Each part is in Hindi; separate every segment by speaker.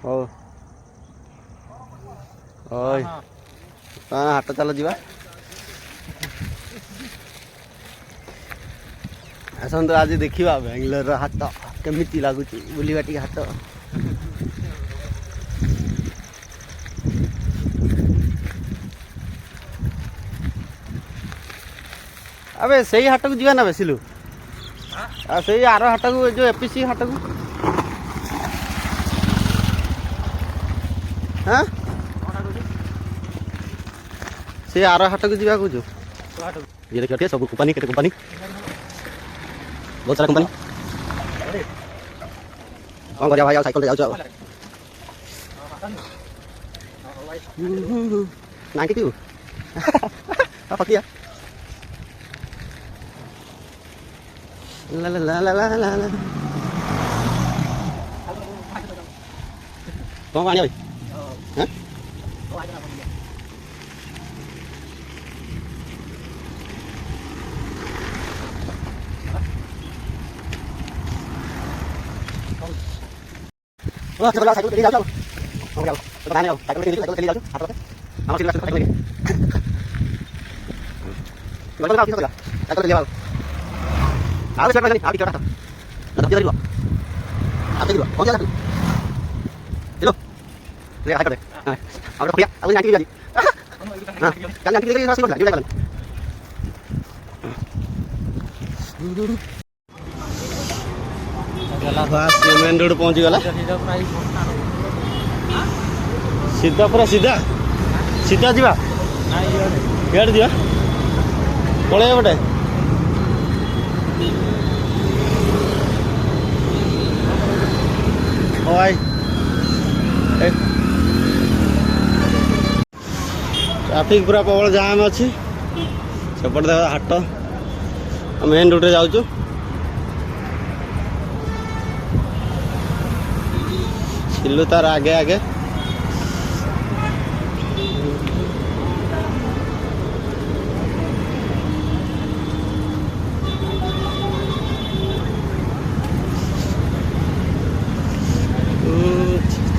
Speaker 1: हो ओय हाट चल जा आसत आज देखा बेंगलोर हाट केमी लगुच बुलवा टी हाट अबे से हाट को जीवा ना बेसिलु से आर हाट को जो एपीसी हाट को हाँ से आर हाट को जीवा जो ये देखिए सब कंपनी केते कंपनी बहुत सारा कंपनी कौन कर भाई साइकिल जाओ ना क्यों पकिया ला ला ला ला ला ला ला कौन आने भाई हैं wah kita saइकिल ले जाओ हो गया तो आने आओ साइकिल ले जाओ हाथ में हम सिर्फ साइकिल लेंगे बोलो ना किसको साइकिल ले आओ आओ चल नहीं आप चढ़ा ना तो जल्दी आप जल्दी कौन जा तू चलो ले आ कर दे हां अब तो भैया अब जाके जल्दी हां चल जाके ले रास्ते पर ले बस मेन रोड पहुंच गला सीधा पूरा सीधा सीधा जीवा इे दिवा पड़े बटे भाई ट्रैफिक पूरा प्रबल जाम अच्छी सेपटे देख हाट मेन रोड जाऊँ सिल्लू तार आगे आगे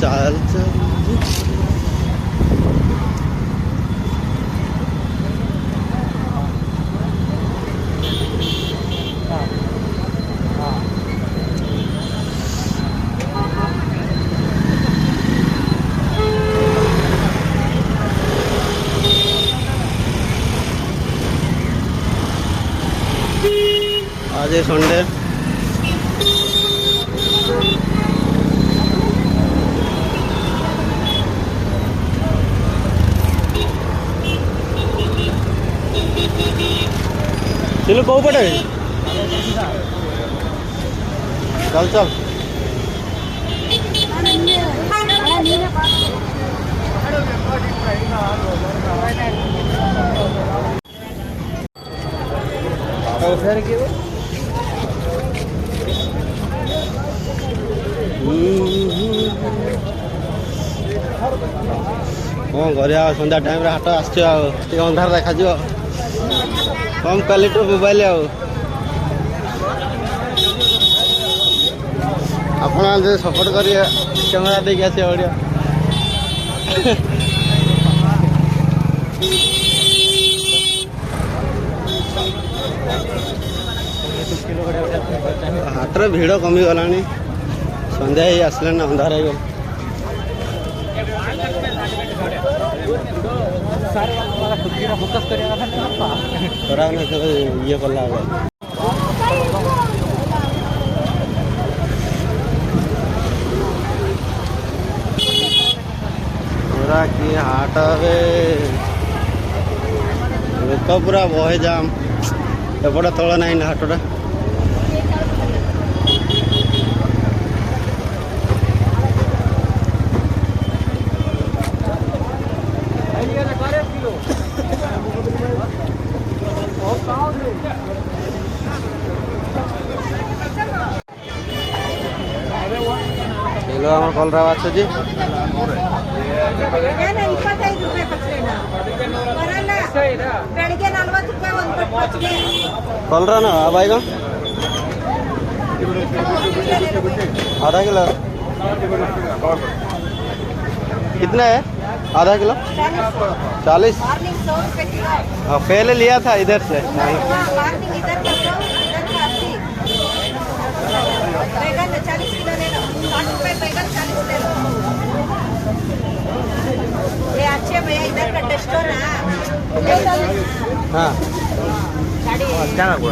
Speaker 1: चल चल आज संडे चलो कौ पटे चल चल कौन कर सन्ध्या टाइम हाट आस अंधार देखा कम क्वालिटी मोबाइल आप सपोर्ट कर कैमेरा देखिए आस बढ़िया हाटर भीड़ कमी गला संध्या ही आसला ना अंधार हो ये कला पूरा कि हाट लोक पूरा बहे जाम एपटे तल ना हाटटा आम कलरा माछ जी कलरा ना बैगन आधा किलो कितना है? आधा किलो 40।
Speaker 2: मॉर्निंग 100 रुपए किलो।
Speaker 1: हाँ, पहले लिया था इधर से।
Speaker 2: मॉर्निंग इधर का 100, इधर का 80। बैगन 40 किलो ले लो, 60 रुपए बैगन 40 ले लो। ये अच्छे भैया इधर का टेस्टो ना।
Speaker 1: हाँ
Speaker 2: गाड़ी
Speaker 1: ಚೆನ್ನಾಗಿ